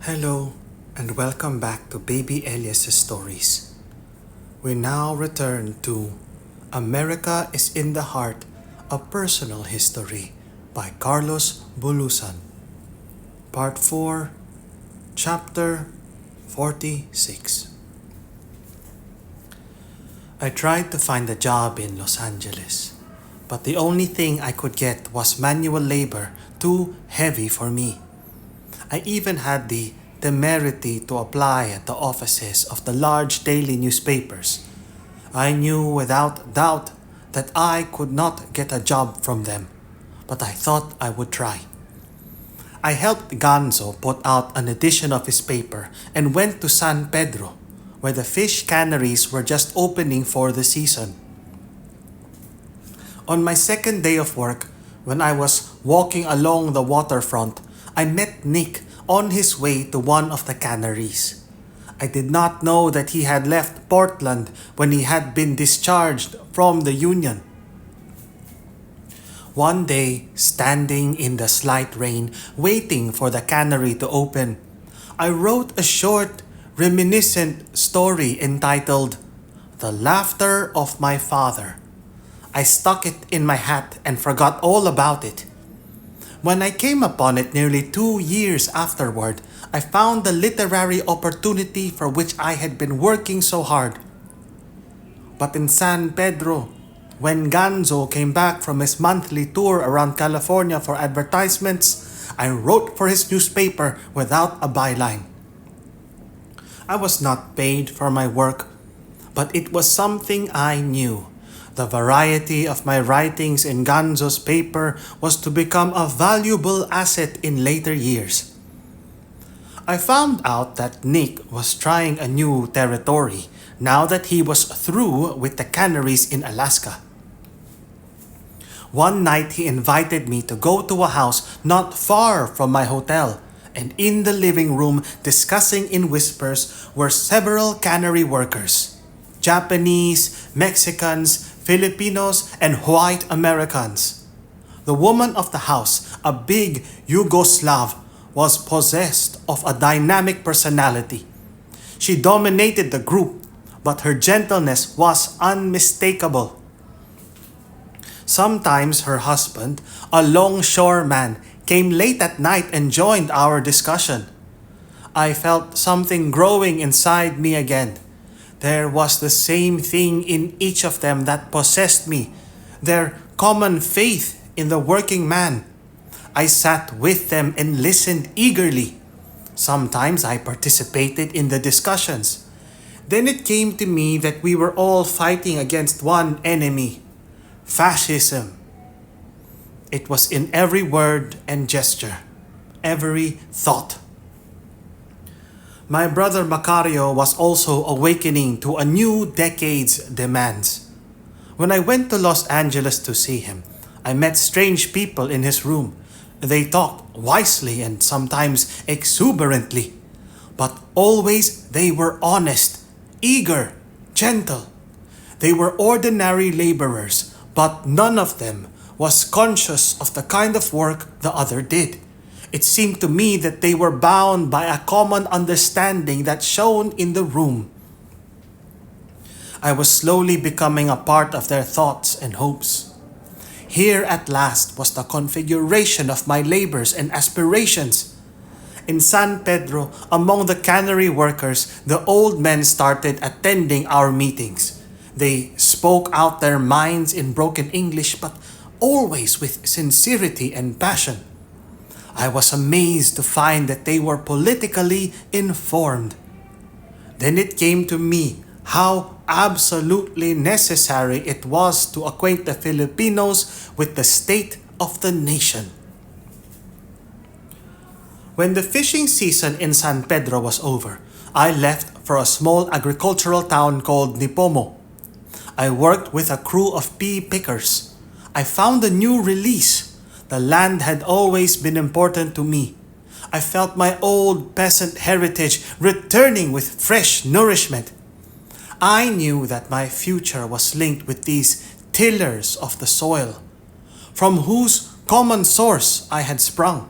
Hello, and welcome back to Baby Elias' Stories. We now return to America is in the Heart, A Personal History by Carlos Bulosan. Part 4, Chapter 46. I tried to find a job in Los Angeles, but the only thing I could get was manual labor, too heavy for me. I even had the temerity to apply at the offices of the large daily newspapers. I knew without doubt that I could not get a job from them, but I thought I would try. I helped Ganzo put out an edition of his paper and went to San Pedro, where the fish canneries were just opening for the season. On my second day of work, when I was walking along the waterfront, I met Nick on his way to one of the canneries. I did not know that he had left Portland when he had been discharged from the union. One day, standing in the slight rain, waiting for the cannery to open, I wrote a short, reminiscent story entitled "The Laughter of My Father." I stuck it in my hat and forgot all about it. When I came upon it nearly 2 years afterward, I found the literary opportunity for which I had been working so hard. But in San Pedro, when Ganzo came back from his monthly tour around California for advertisements, I wrote for his newspaper without a byline. I was not paid for my work, but it was something I knew. The variety of my writings in Ganzo's paper was to become a valuable asset in later years. I found out that Nick was trying a new territory now that he was through with the canneries in Alaska. One night he invited me to go to a house not far from my hotel, and in the living room, discussing in whispers, were several cannery workers: Japanese, Mexicans, Filipinos, and white Americans. The woman of the house, a big Yugoslav, was possessed of a dynamic personality. She dominated the group, but her gentleness was unmistakable. Sometimes her husband, a longshoreman, came late at night and joined our discussion. I felt something growing inside me again. There was the same thing in each of them that possessed me, their common faith in the working man. I sat with them and listened eagerly. Sometimes I participated in the discussions. Then it came to me that we were all fighting against one enemy: fascism. It was in every word and gesture, every thought. My brother Macario was also awakening to a new decade's demands. When I went to Los Angeles to see him, I met strange people in his room. They talked wisely and sometimes exuberantly, but always they were honest, eager, gentle. They were ordinary laborers, but none of them was conscious of the kind of work the other did. It seemed to me that they were bound by a common understanding that shone in the room. I was slowly becoming a part of their thoughts and hopes. Here at last was the configuration of my labors and aspirations. In San Pedro, among the cannery workers, the old men started attending our meetings. They spoke out their minds in broken English, but always with sincerity and passion. I was amazed to find that they were politically informed. Then it came to me how absolutely necessary it was to acquaint the Filipinos with the state of the nation. When the fishing season in San Pedro was over, I left for a small agricultural town called Nipomo. I worked with a crew of pea pickers. I found a new release. The land had always been important to me. I felt my old peasant heritage returning with fresh nourishment. I knew that my future was linked with these tillers of the soil, from whose common source I had sprung.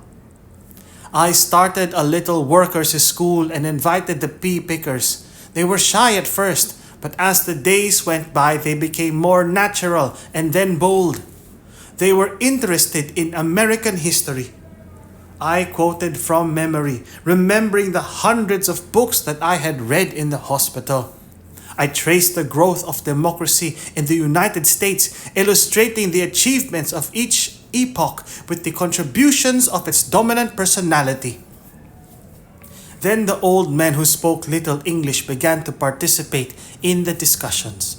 I started a little workers' school and invited the pea pickers. They were shy at first, but as the days went by, they became more natural and then bold. They were interested in American history. I quoted from memory, remembering the hundreds of books that I had read in the hospital. I traced the growth of democracy in the United States, illustrating the achievements of each epoch with the contributions of its dominant personality. Then the old men who spoke little English began to participate in the discussions.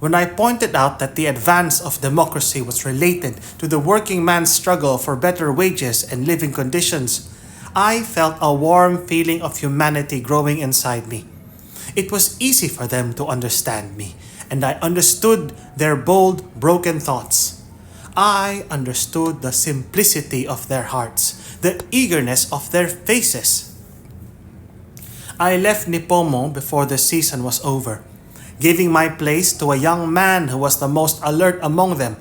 When I pointed out that the advance of democracy was related to the working man's struggle for better wages and living conditions, I felt a warm feeling of humanity growing inside me. It was easy for them to understand me, and I understood their bold, broken thoughts. I understood the simplicity of their hearts, the eagerness of their faces. I left Nipomo before the season was over, giving my place to a young man who was the most alert among them.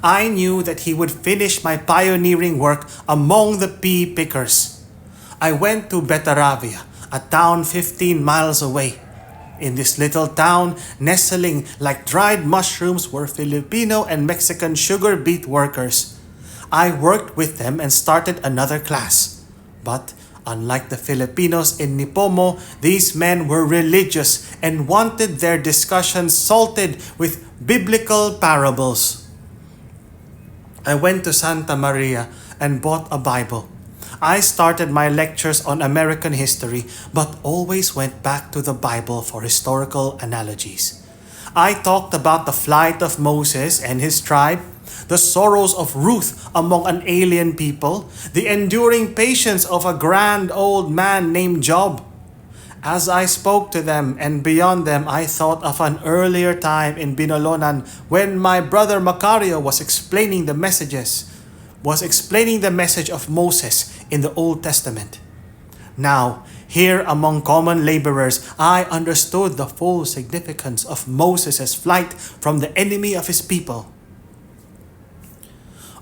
I knew that he would finish my pioneering work among the pea pickers. I went to Betaravia, a town 15 miles away. In this little town, nestling like dried mushrooms, were Filipino and Mexican sugar beet workers. I worked with them and started another class. But unlike the Filipinos in Nipomo, these men were religious and wanted their discussions salted with biblical parables. I went to Santa Maria and bought a Bible. I started my lectures on American history, but always went back to the Bible for historical analogies. I talked about the flight of Moses and his tribe, the sorrows of Ruth among an alien people, the enduring patience of a grand old man named Job. As I spoke to them and beyond them, I thought of an earlier time in Binalonan when my brother Macario was explaining the message of Moses in the Old Testament. Now, here among common laborers, I understood the full significance of Moses' flight from the enemy of his people.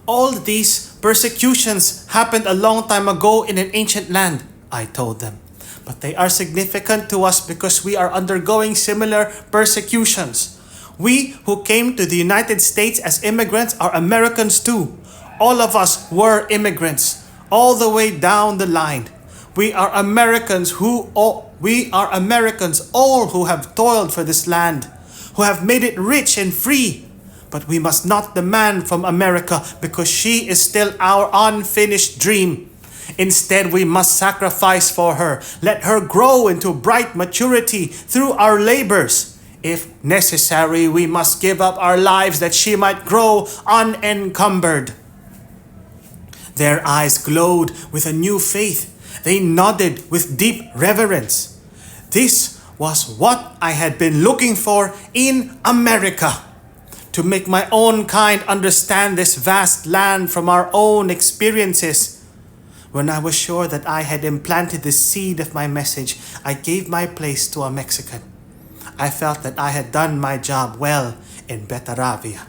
All these persecutions happened a long time ago in an ancient land, I told them. But they are significant to us because we are undergoing similar persecutions. We who came to the United States as immigrants are Americans too. All of us were immigrants, all the way down the line. We are Americans, all who have toiled for this land, who have made it rich and free. But we must not demand from America because she is still our unfinished dream. Instead, we must sacrifice for her. Let her grow into bright maturity through our labors. If necessary, we must give up our lives that she might grow unencumbered. Their eyes glowed with a new faith. They nodded with deep reverence. This was what I had been looking for in America. To make my own kind understand this vast land from our own experiences. When I was sure that I had implanted the seed of my message, I gave my place to a Mexican. I felt that I had done my job well in Betaravia.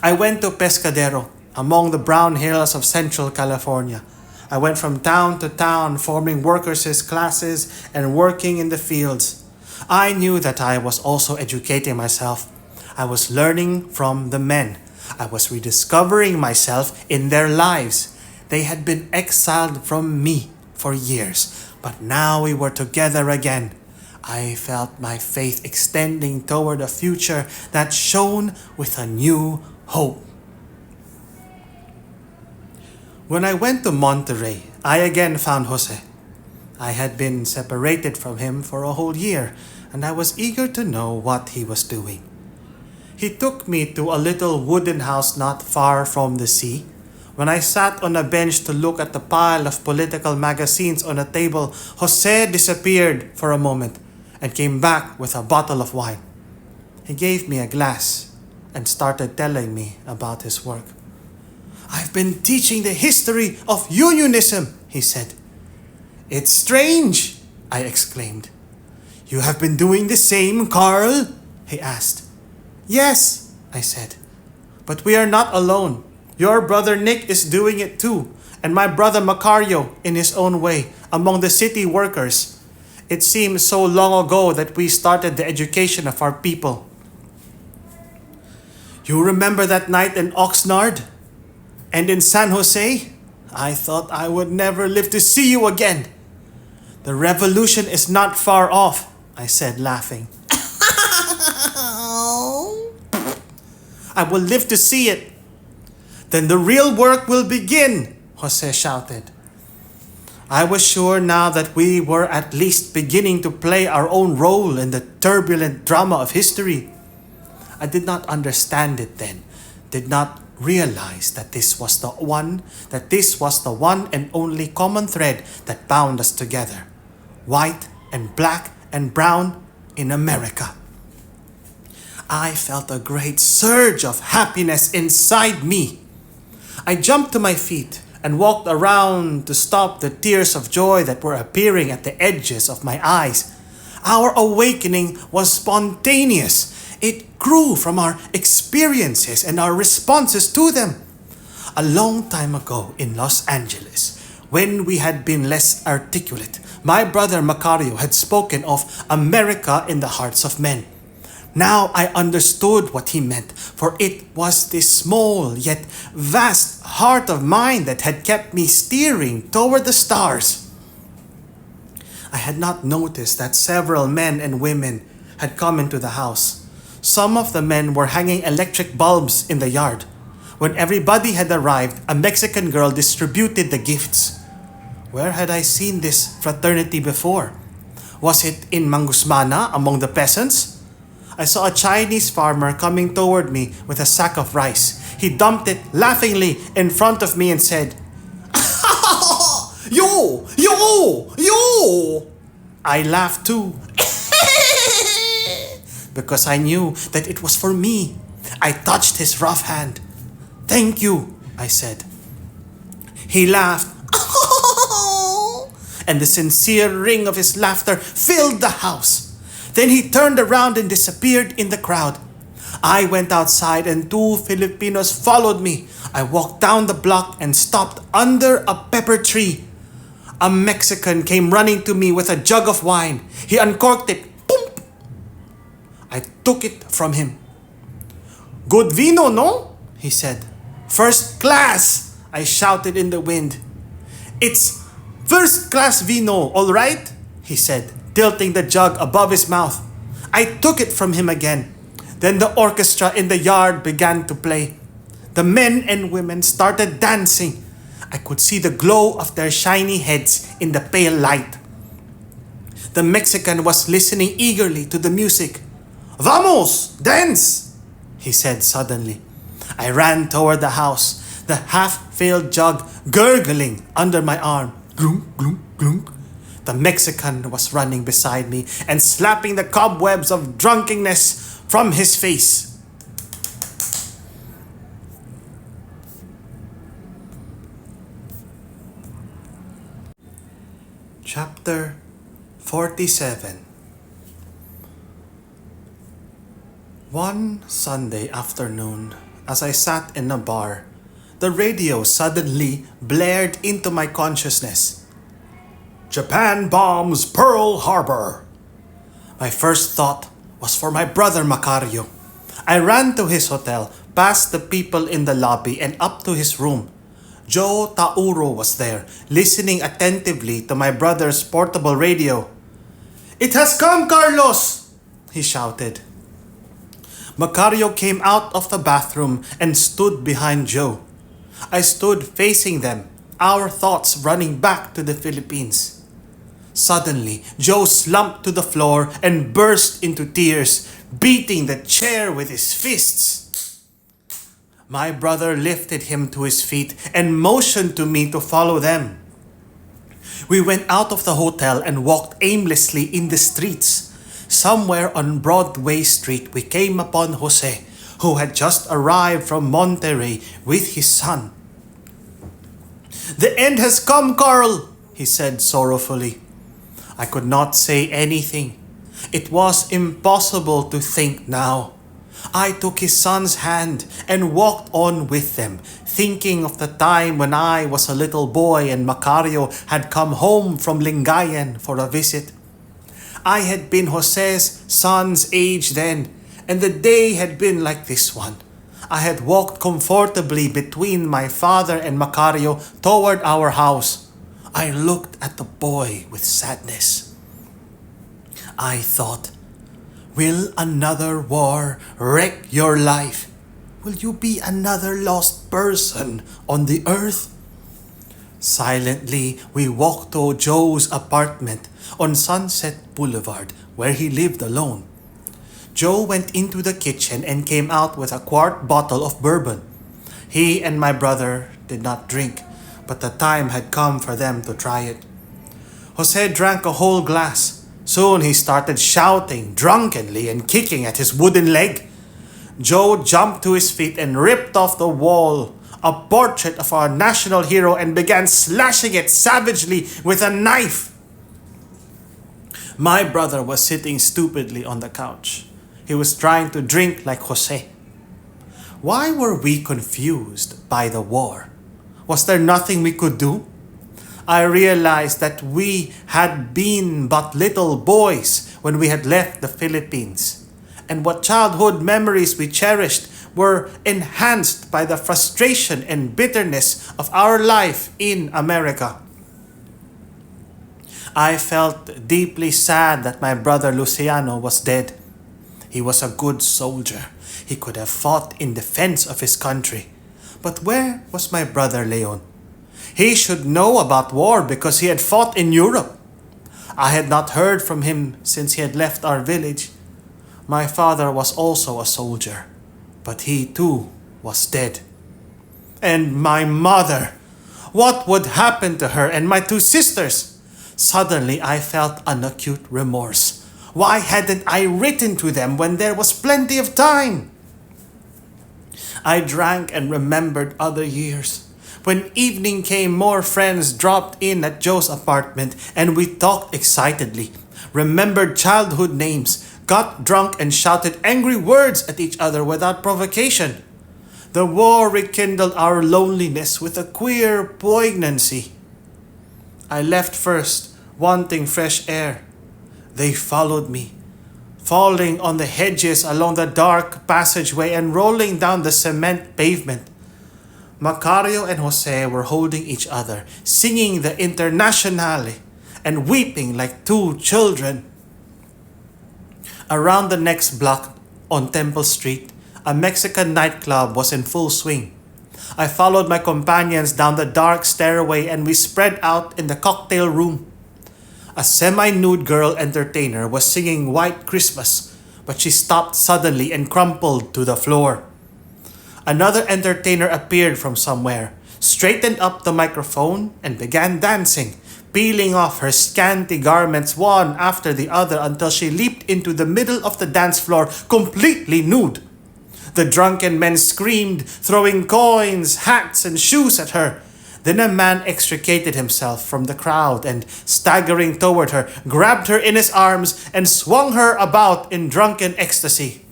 I went to Pescadero, among the brown hills of Central California. I went from town to town, forming workers' classes and working in the fields. I knew that I was also educating myself. I was learning from the men. I was rediscovering myself in their lives. They had been exiled from me for years, but now we were together again. I felt my faith extending toward a future that shone with a new hope. When I went to Monterrey, I again found Jose. I had been separated from him for a whole year, and I was eager to know what he was doing. He took me to a little wooden house not far from the sea. When I sat on a bench to look at the pile of political magazines on a table, Jose disappeared for a moment and came back with a bottle of wine. He gave me a glass and started telling me about his work. "I've been teaching the history of unionism," he said. "It's strange," I exclaimed. "You have been doing the same, Carl?" he asked. "Yes," I said. "But we are not alone. Your brother Nick is doing it too, and my brother Macario in his own way among the city workers. It seems so long ago that we started the education of our people. You remember that night in Oxnard? And in San Jose? I thought I would never live to see you again. The revolution is not far off, I said, laughing. I will live to see it. Then the real work will begin, Jose shouted. I was sure now that we were at least beginning to play our own role in the turbulent drama of history. I did not understand it then, did not realize that this was the one and only common thread that bound us together, white and black and brown in America. I felt a great surge of happiness inside me. I jumped to my feet and walked around to stop the tears of joy that were appearing at the edges of my eyes. Our awakening was spontaneous. It grew from our experiences and our responses to them. A long time ago in Los Angeles, when we had been less articulate, my brother Macario had spoken of America in the hearts of men. Now I understood what he meant, for it was this small yet vast heart of mine that had kept me steering toward the stars. I had not noticed that several men and women had come into the house. Some of the men were hanging electric bulbs in the yard. When everybody had arrived, a Mexican girl distributed the gifts. Where had I seen this fraternity before? Was it in Mangusmana among the peasants? I saw a Chinese farmer coming toward me with a sack of rice. He dumped it laughingly in front of me and said, Yo! Yo! Yo! I laughed too. Because I knew that it was for me. I touched his rough hand. Thank you, I said. He laughed. And the sincere ring of his laughter filled the house. Then he turned around and disappeared in the crowd. I went outside and 2 Filipinos followed me. I walked down the block and stopped under a pepper tree. A Mexican came running to me with a jug of wine. He uncorked it. Boom! I took it from him. Good vino, no? He said. First class, I shouted in the wind. It's first class vino, all right? He said, tilting the jug above his mouth. I took it from him again. Then the orchestra in the yard began to play. The men and women started dancing. I could see the glow of their shiny heads in the pale light. The Mexican was listening eagerly to the music. Vamos, dance, he said suddenly. I ran toward the house, the half-filled jug gurgling under my arm. Glunk, glunk, glunk. The Mexican was running beside me and slapping the cobwebs of drunkenness from his face. Chapter 47. One Sunday afternoon, as I sat in a bar, the radio suddenly blared into my consciousness. Japan bombs Pearl Harbor. My first thought was for my brother Macario. I ran to his hotel, past the people in the lobby, and up to his room. Joe Tauro was there, listening attentively to my brother's portable radio. It has come, Carlos! He shouted. Macario came out of the bathroom and stood behind Joe. I stood facing them, our thoughts running back to the Philippines. Suddenly, Joe slumped to the floor and burst into tears, beating the chair with his fists. My brother lifted him to his feet and motioned to me to follow them. We went out of the hotel and walked aimlessly in the streets. Somewhere on Broadway Street, we came upon Jose, who had just arrived from Monterrey with his son. The end has come, Carl, he said sorrowfully. I could not say anything. It was impossible to think now. I took his son's hand and walked on with them, thinking of the time when I was a little boy and Macario had come home from Lingayen for a visit. I had been Jose's son's age then, and the day had been like this one. I had walked comfortably between my father and Macario toward our house. I looked at the boy with sadness. I thought, will another war wreck your life? Will you be another lost person on the earth? Silently, we walked to Joe's apartment on Sunset Boulevard, where he lived alone. Joe went into the kitchen and came out with a quart bottle of bourbon. He and my brother did not drink, but the time had come for them to try it. Jose drank a whole glass. Soon he started shouting drunkenly and kicking at his wooden leg. Joe jumped to his feet and ripped off the wall a portrait of our national hero and began slashing it savagely with a knife. My brother was sitting stupidly on the couch. He was trying to drink like Jose. Why were we confused by the war? Was there nothing we could do? I realized that we had been but little boys when we had left the Philippines, and what childhood memories we cherished were enhanced by the frustration and bitterness of our life in America. I felt deeply sad that my brother Luciano was dead. He was a good soldier. He could have fought in defense of his country. But where was my brother Leon? He should know about war because he had fought in Europe. I had not heard from him since he had left our village. My father was also a soldier, but he too was dead. And my mother! What would happen to her and my two sisters? Suddenly I felt an acute remorse. Why hadn't I written to them when there was plenty of time? I drank and remembered other years. When evening came, more friends dropped in at Joe's apartment and we talked excitedly, remembered childhood names, got drunk and shouted angry words at each other without provocation. The war rekindled our loneliness with a queer poignancy. I left first, wanting fresh air. They followed me, falling on the hedges along the dark passageway and rolling down the cement pavement. Macario and Jose were holding each other, singing the Internationale, and weeping like two children. Around the next block on Temple Street, a Mexican nightclub was in full swing. I followed my companions down the dark stairway and we spread out in the cocktail room. A semi-nude girl entertainer was singing White Christmas, but she stopped suddenly and crumpled to the floor. Another entertainer appeared from somewhere, straightened up the microphone, and began dancing, peeling off her scanty garments one after the other until she leaped into the middle of the dance floor completely nude. The drunken men screamed, throwing coins, hats, and shoes at her. Then a man extricated himself from the crowd and, staggering toward her, grabbed her in his arms and swung her about in drunken ecstasy.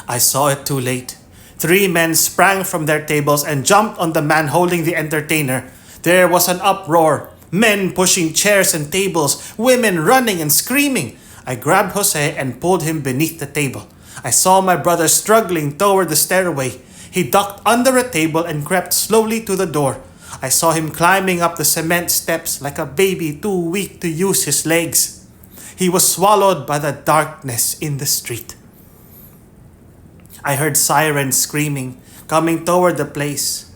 I saw it too late. 3 men sprang from their tables and jumped on the man holding the entertainer. There was an uproar, men pushing chairs and tables, women running and screaming. I grabbed Jose and pulled him beneath the table. I saw my brother struggling toward the stairway. He ducked under a table and crept slowly to the door. I saw him climbing up the cement steps like a baby too weak to use his legs. He was swallowed by the darkness in the street. I heard sirens screaming, coming toward the place.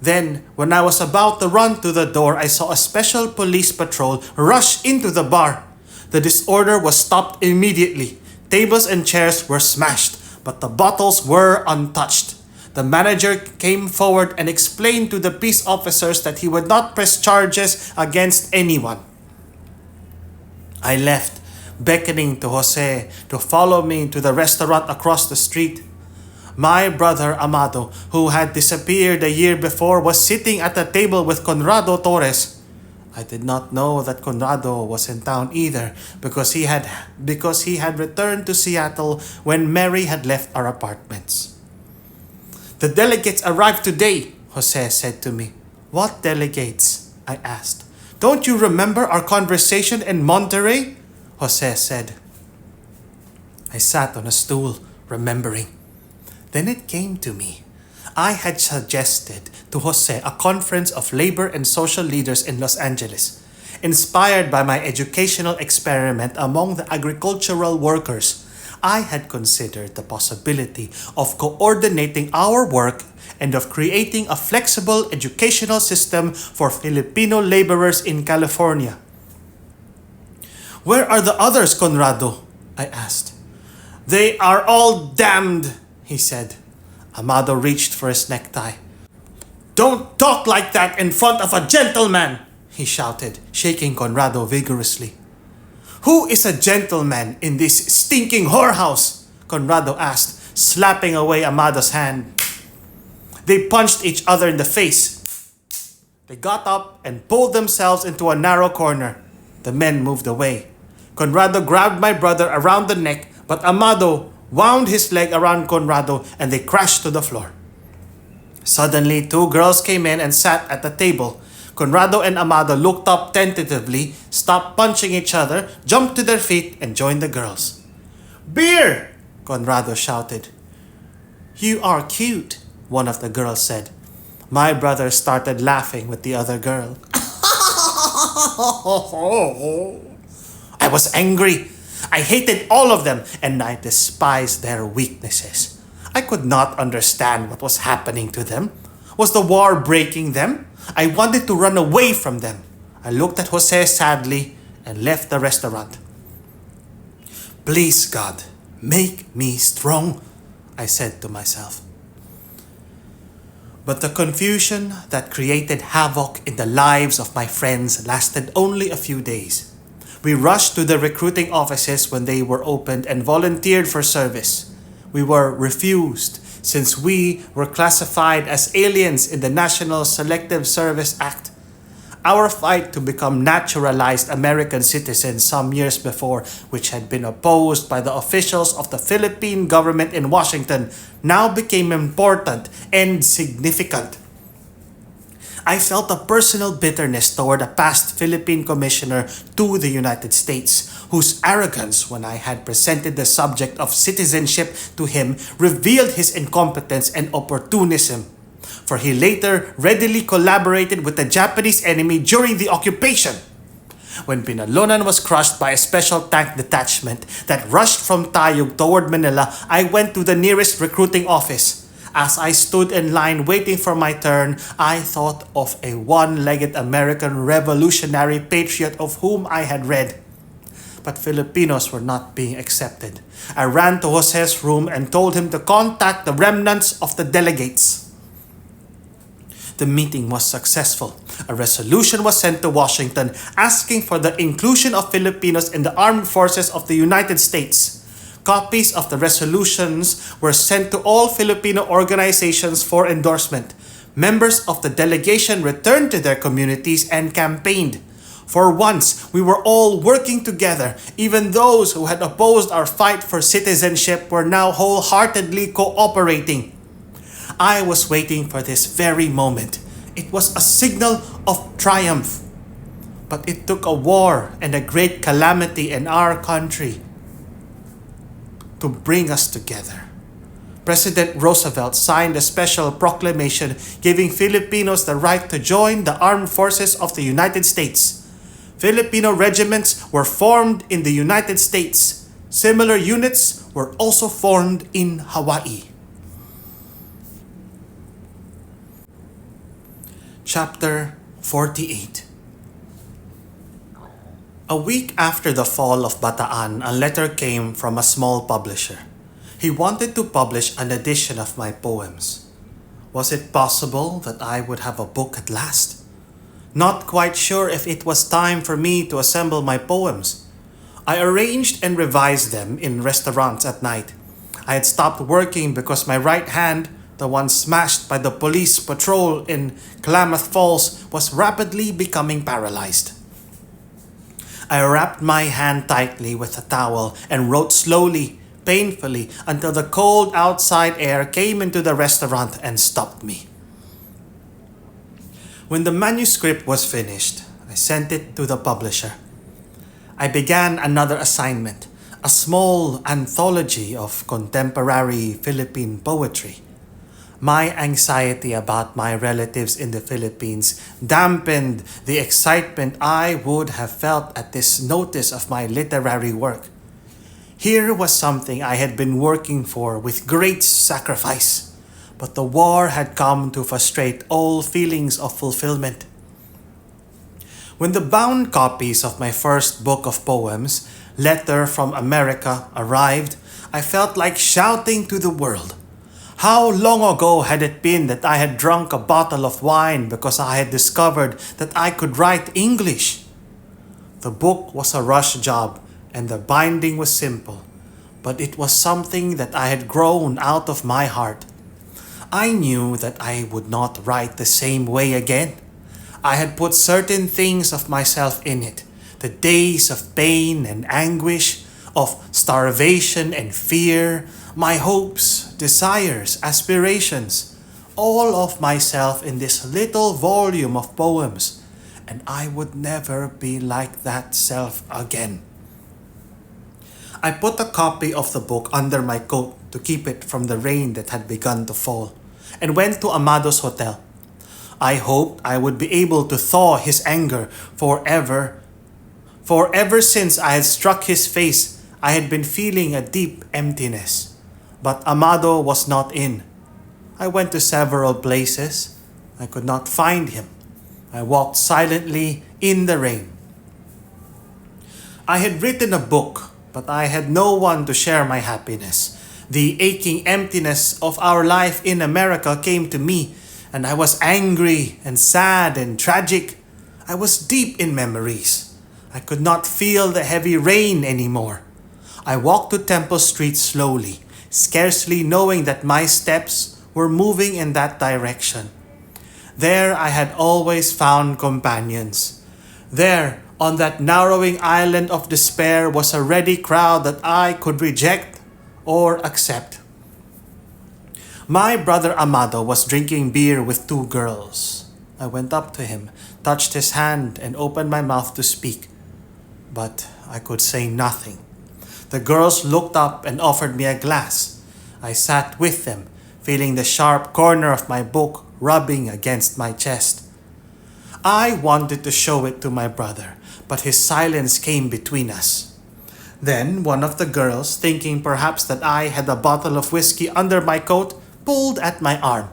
Then, when I was about to run to the door, I saw a special police patrol rush into the bar. The disorder was stopped immediately. Tables and chairs were smashed, but the bottles were untouched. The manager came forward and explained to the peace officers that he would not press charges against anyone. I left, beckoning to Jose to follow me to the restaurant across the street. My brother Amado, who had disappeared a year before, was sitting at a table with Conrado Torres. I did not know that Conrado was in town either because he had returned to Seattle when Mary had left our apartments. The delegates arrived today, Jose said to me. What delegates? I asked. Don't you remember our conversation in Monterrey? Jose said. I sat on a stool, remembering. Then it came to me. I had suggested to Jose a conference of labor and social leaders in Los Angeles, inspired by my educational experiment among the agricultural workers. I had considered the possibility of coordinating our work and of creating a flexible educational system for Filipino laborers in California. Where are the others, Conrado? I asked. They are all damned, he said. Amado reached for his necktie. Don't talk like that in front of a gentleman, he shouted, shaking Conrado vigorously. Who is a gentleman in this stinking whorehouse? Conrado asked, slapping away Amado's hand. They punched each other in the face. They got up and pulled themselves into a narrow corner. The men moved away. Conrado grabbed my brother around the neck, but Amado wound his leg around Conrado and they crashed to the floor. Suddenly, two girls came in and sat at the table. Conrado and Amado looked up tentatively, stopped punching each other, jumped to their feet, and joined the girls. Beer! Conrado shouted. You are cute, one of the girls said. My brother started laughing with the other girl. I was angry. I hated all of them, and I despised their weaknesses. I could not understand what was happening to them. Was the war breaking them? I wanted to run away from them. I looked at Jose sadly and left the restaurant. Please, God, make me strong, I said to myself. But the confusion that created havoc in the lives of my friends lasted only a few days. We rushed to the recruiting offices when they were opened and volunteered for service. We were refused since we were classified as aliens in the National Selective Service Act. Our fight to become naturalized American citizens some years before, which had been opposed by the officials of the Philippine government in Washington, now became important and significant. I felt a personal bitterness toward a past Philippine commissioner to the United States, whose arrogance when I had presented the subject of citizenship to him revealed his incompetence and opportunism, for he later readily collaborated with the Japanese enemy during the occupation. When Binalonan was crushed by a special tank detachment that rushed from Tayug toward Manila, I went to the nearest recruiting office. As I stood in line waiting for my turn, I thought of a one-legged American revolutionary patriot of whom I had read. But Filipinos were not being accepted. I ran to Jose's room and told him to contact the remnants of the delegates. The meeting was successful. A resolution was sent to Washington asking for the inclusion of Filipinos in the armed forces of the United States. Copies of the resolutions were sent to all Filipino organizations for endorsement. Members of the delegation returned to their communities and campaigned. For once, we were all working together. Even those who had opposed our fight for citizenship were now wholeheartedly cooperating. I was waiting for this very moment. It was a signal of triumph. But it took a war and a great calamity in our country to bring us together. President Roosevelt signed a special proclamation giving Filipinos the right to join the armed forces of the United States. Filipino regiments were formed in the United States. Similar units were also formed in Hawaii. Chapter 48. A week after the fall of Bataan, a letter came from a small publisher. He wanted to publish an edition of my poems. Was it possible that I would have a book at last? Not quite sure if it was time for me to assemble my poems. I arranged and revised them in restaurants at night. I had stopped working because my right hand, the one smashed by the police patrol in Klamath Falls, was rapidly becoming paralyzed. I wrapped my hand tightly with a towel and wrote slowly, painfully until the cold outside air came into the restaurant and stopped me. When the manuscript was finished, I sent it to the publisher. I began another assignment, a small anthology of contemporary Philippine poetry. My anxiety about my relatives in the Philippines dampened the excitement I would have felt at this notice of my literary work. Here was something I had been working for with great sacrifice, but the war had come to frustrate all feelings of fulfillment. When the bound copies of my first book of poems, Letter from America, arrived, I felt like shouting to the world. How long ago had it been that I had drunk a bottle of wine because I had discovered that I could write English? The book was a rush job and the binding was simple, but it was something that I had grown out of my heart. I knew that I would not write the same way again. I had put certain things of myself in it, the days of pain and anguish, of starvation and fear, my hopes, desires, aspirations, all of myself in this little volume of poems, and I would never be like that self again. I put a copy of the book under my coat to keep it from the rain that had begun to fall, and went to Amado's hotel. I hoped I would be able to thaw his anger forever. For ever since I had struck his face, I had been feeling a deep emptiness. But Amado was not in. I went to several places. I could not find him. I walked silently in the rain. I had written a book, but I had no one to share my happiness. The aching emptiness of our life in America came to me, and I was angry and sad and tragic. I was deep in memories. I could not feel the heavy rain anymore. I walked to Temple Street slowly, scarcely knowing that my steps were moving in that direction. There I had always found companions. There, on that narrowing island of despair, was a ready crowd that I could reject or accept. My brother Amado was drinking beer with two girls. I went up to him, touched his hand, and opened my mouth to speak. But I could say nothing. The girls looked up and offered me a glass. I sat with them, feeling the sharp corner of my book rubbing against my chest. I wanted to show it to my brother, but his silence came between us. Then one of the girls, thinking perhaps that I had a bottle of whiskey under my coat, pulled at my arm.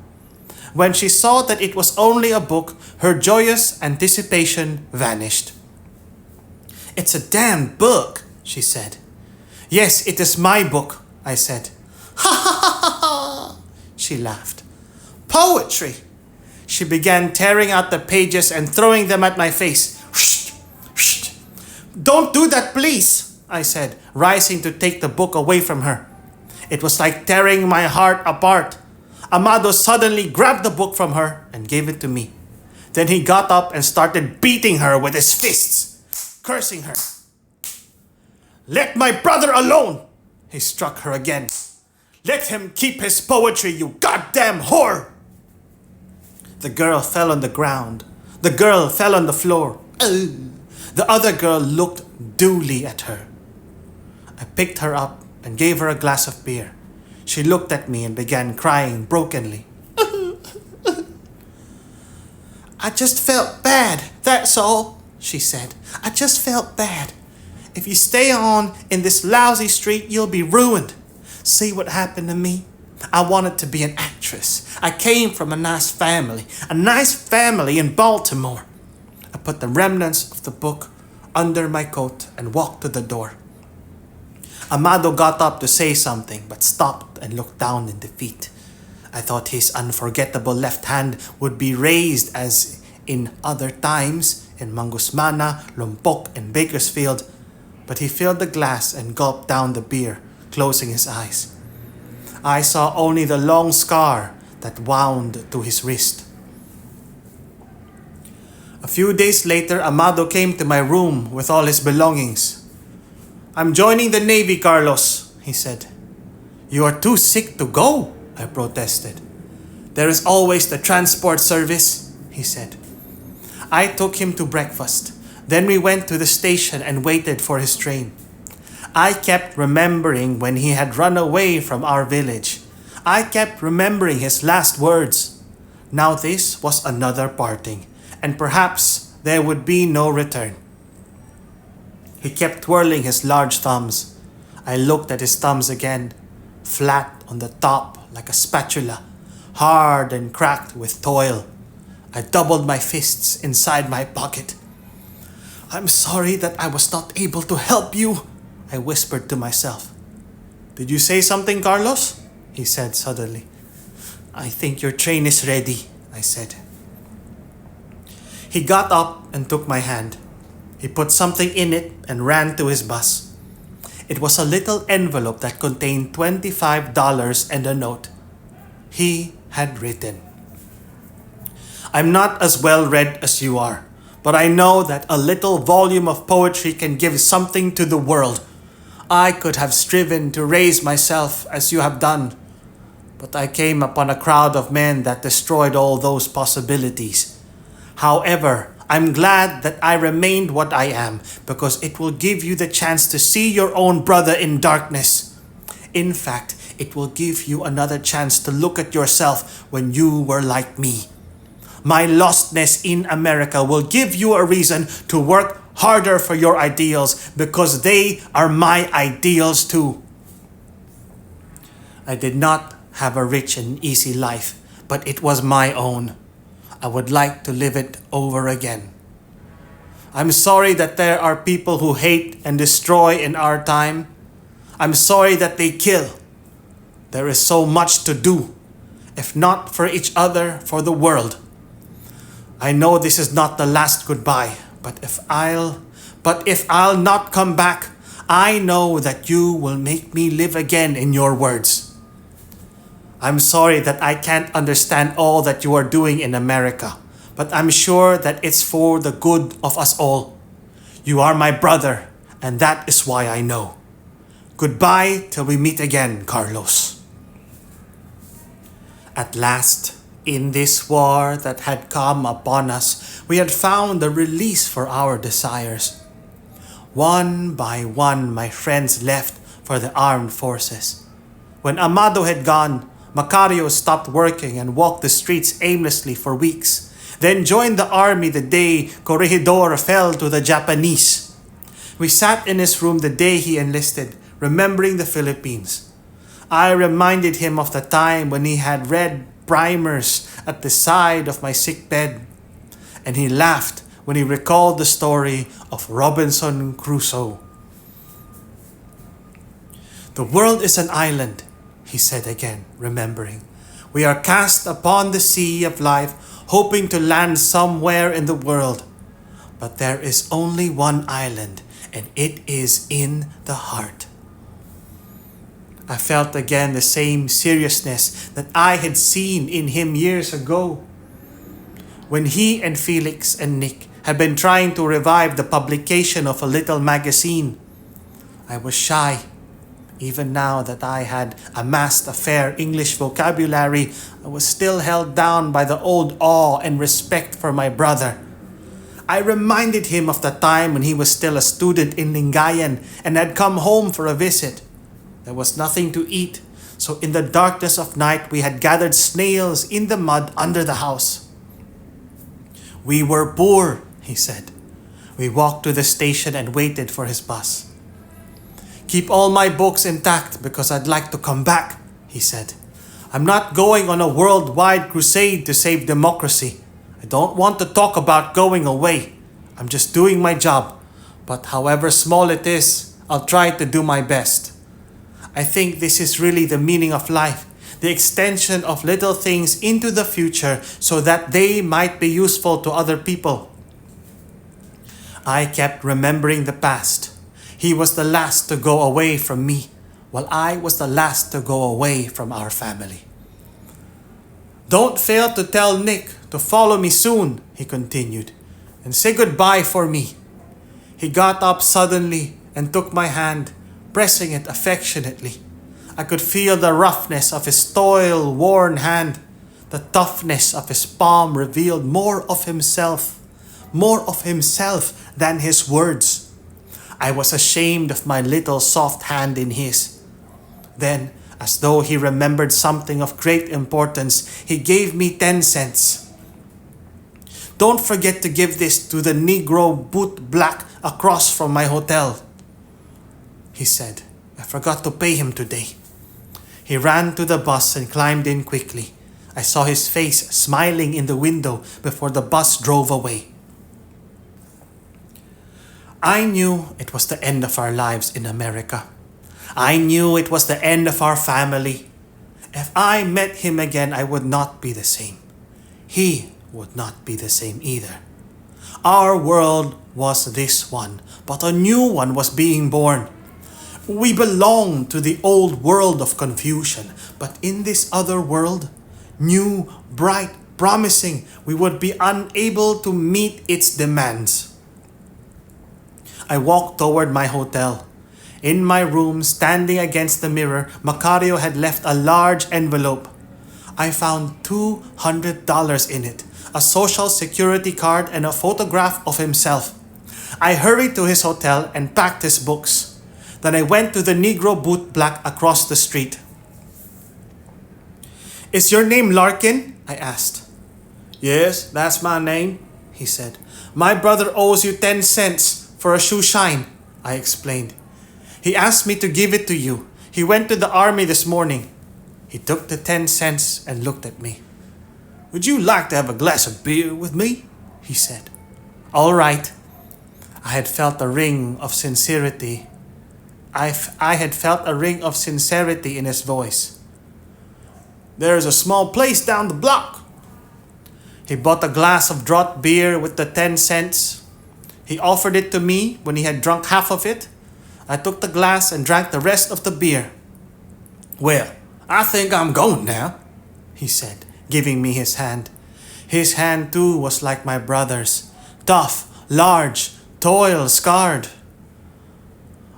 When she saw that it was only a book, her joyous anticipation vanished. "It's a damned book," she said. "Yes, it is my book," I said. "Ha ha ha ha ha!" She laughed. "Poetry!" She began tearing out the pages and throwing them at my face. "Shh! Shh! Don't do that, please," I said, rising to take the book away from her. It was like tearing my heart apart. Amado suddenly grabbed the book from her and gave it to me. Then he got up and started beating her with his fists, cursing her. "Let my brother alone!" He struck her again. "Let him keep his poetry, you goddamn whore!" The girl fell on the ground. The girl fell on the floor. The other girl looked dully at her. I picked her up and gave her a glass of beer. She looked at me and began crying brokenly. "I just felt bad, that's all," she said. "I just felt bad. If you stay on in this lousy street, you'll be ruined. See what happened to me? I wanted to be an actress. I came from a nice family in Baltimore." I put the remnants of the book under my coat and walked to the door. Amado got up to say something, but stopped and looked down in defeat. I thought his unforgettable left hand would be raised as in other times in Mangusmana, Lompok, and Bakersfield, but he filled the glass and gulped down the beer, closing his eyes. I saw only the long scar that wound to his wrist. A few days later, Amado came to my room with all his belongings. "I'm joining the Navy, Carlos," he said. You are too sick to go, I protested. There is always the transport service, he said. I took him to breakfast. Then we went to the station and waited for his train. I kept remembering when he had run away from our village. I kept remembering his last words. Now this was another parting, and perhaps there would be no return. He kept twirling his large thumbs. I looked at his thumbs again, flat on the top like a spatula, hard and cracked with toil. I doubled my fists inside my pocket. I'm sorry that I was not able to help you, I whispered to myself. Did you say something, Carlos? He said suddenly. I think your train is ready, I said. He got up and took my hand. He put something in it and ran to his bus. It was a little envelope that contained $25 and a note. He had written, I'm not as well read as you are, but I know that a little volume of poetry can give something to the world. I could have striven to raise myself as you have done, but I came upon a crowd of men that destroyed all those possibilities. However, I'm glad that I remained what I am, because it will give you the chance to see your own brother in darkness. In fact, it will give you another chance to look at yourself when you were like me. My lostness in America will give you a reason to work harder for your ideals, because they are my ideals too. I did not have a rich and easy life, but it was my own. I would like to live it over again. I'm sorry that there are people who hate and destroy in our time. I'm sorry that they kill. There is so much to do, if not for each other, for the world. I know this is not the last goodbye, but if I'll not come back, I know that you will make me live again in your words. I'm sorry that I can't understand all that you are doing in America, but I'm sure that it's for the good of us all. You are my brother, and that is why I know. Goodbye till we meet again, Carlos. At last, in this war that had come upon us, we had found a release for our desires. One by one, my friends left for the armed forces. When Amado had gone, Macario stopped working and walked the streets aimlessly for weeks, then joined the army the day Corregidor fell to the Japanese. We sat in his room the day he enlisted, remembering the Philippines. I reminded him of the time when he had read primers at the side of my sick bed, and he laughed when he recalled the story of Robinson Crusoe. The world is an island, he said again, remembering. We are cast upon the sea of life, hoping to land somewhere in the world. But there is only one island, and it is in the heart. I felt again the same seriousness that I had seen in him years ago, when he and Felix and Nick had been trying to revive the publication of a little magazine. I was shy. Even now that I had amassed a fair English vocabulary, I was still held down by the old awe and respect for my brother. I reminded him of the time when he was still a student in Lingayen and had come home for a visit. There was nothing to eat, so in the darkness of night we had gathered snails in the mud under the house. We were poor, he said. We walked to the station and waited for his bus. Keep all my books intact because I'd like to come back, he said. I'm not going on a worldwide crusade to save democracy. I don't want to talk about going away. I'm just doing my job. But however small it is, I'll try to do my best. I think this is really the meaning of life, the extension of little things into the future so that they might be useful to other people. I kept remembering the past. He was the last to go away from me, while I was the last to go away from our family. Don't fail to tell Nick to follow me soon, he continued, and say goodbye for me. He got up suddenly and took my hand, pressing it affectionately. I could feel the roughness of his toil-worn hand. The toughness of his palm revealed more of himself than his words. I was ashamed of my little soft hand in his. Then, as though he remembered something of great importance, he gave me 10 cents. "Don't forget to give this to the Negro boot black across from my hotel," he said. "I forgot to pay him today." He ran to the bus and climbed in quickly. I saw his face smiling in the window before the bus drove away. I knew it was the end of our lives in America. I knew it was the end of our family. If I met him again, I would not be the same. He would not be the same either. Our world was this one, but a new one was being born. We belonged to the old world of confusion, but in this other world, new, bright, promising, we would be unable to meet its demands. I walked toward my hotel. In my room, standing against the mirror, Macario had left a large envelope. I found $200 in it, a social security card and a photograph of himself. I hurried to his hotel and packed his books. Then I went to the Negro boot black across the street. "Is your name Larkin?" I asked. "Yes, that's my name," he said. "My brother owes you 10 cents for a shoe shine," I explained. "He asked me to give it to you. He went to the army this morning." He took the 10 cents and looked at me. "Would you like to have a glass of beer with me?" he said. "All right." I had felt a ring of sincerity. I had felt a ring of sincerity in his voice. "There's a small place down the block." He bought a glass of draught beer with the 10 cents. He offered it to me when he had drunk half of it. I took the glass and drank the rest of the beer. "Well, I think I'm going now," he said, giving me his hand. His hand too was like my brother's, tough, large, toil-scarred.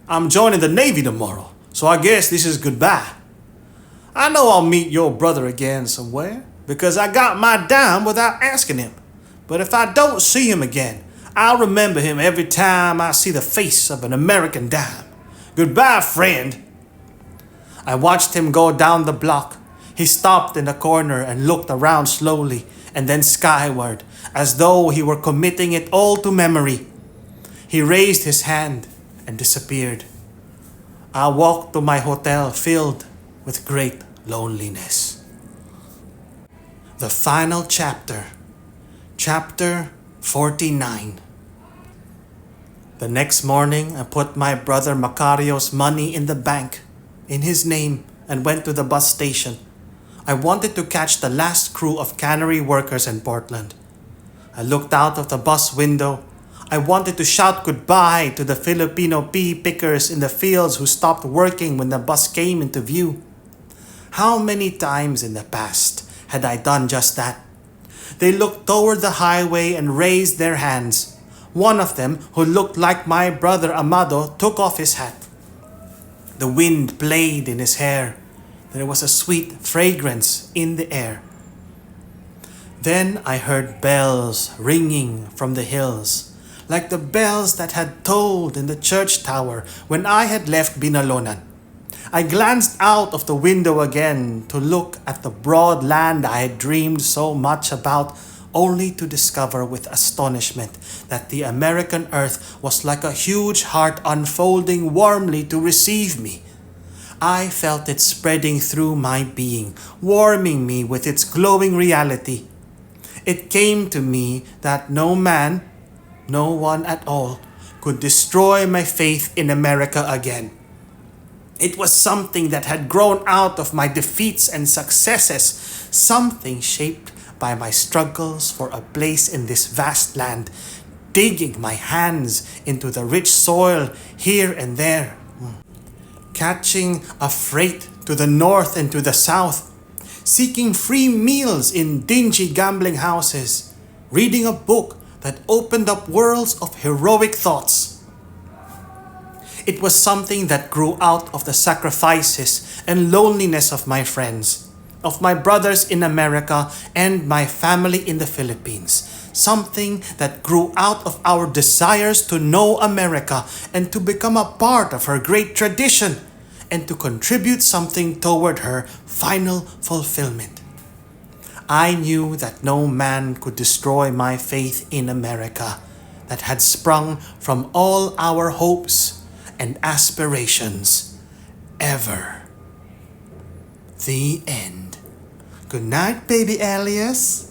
"I'm joining the Navy tomorrow, so I guess this is goodbye. I know I'll meet your brother again somewhere, because I got my dime without asking him. But if I don't see him again, I'll remember him every time I see the face of an American dime. Goodbye, friend." I watched him go down the block. He stopped in a corner and looked around slowly and then skyward, as though he were committing it all to memory. He raised his hand and disappeared. I walked to my hotel filled with great loneliness. The final chapter, chapter 49. The next morning, I put my brother Macario's money in the bank, in his name, and went to the bus station. I wanted to catch the last crew of cannery workers in Portland. I looked out of the bus window. I wanted to shout goodbye to the Filipino pea pickers in the fields who stopped working when the bus came into view. How many times in the past had I done just that? They looked toward the highway and raised their hands. One of them, who looked like my brother Amado, took off his hat. The wind played in his hair. There was a sweet fragrance in the air. Then I heard bells ringing from the hills, like the bells that had tolled in the church tower when I had left Binalonan. I glanced out of the window again to look at the broad land I had dreamed so much about, only to discover with astonishment that the American earth was like a huge heart unfolding warmly to receive me. I felt it spreading through my being, warming me with its glowing reality. It came to me that no man, no one at all, could destroy my faith in America again. It was something that had grown out of my defeats and successes, something shaped by my struggles for a place in this vast land, digging my hands into the rich soil here and there, catching a freight to the north and to the south, seeking free meals in dingy gambling houses, reading a book that opened up worlds of heroic thoughts. It was something that grew out of the sacrifices and loneliness of my friends, of my brothers in America and my family in the Philippines. Something that grew out of our desires to know America and to become a part of her great tradition and to contribute something toward her final fulfillment. I knew that no man could destroy my faith in America that had sprung from all our hopes and aspirations ever. The end. Good night, baby Elias.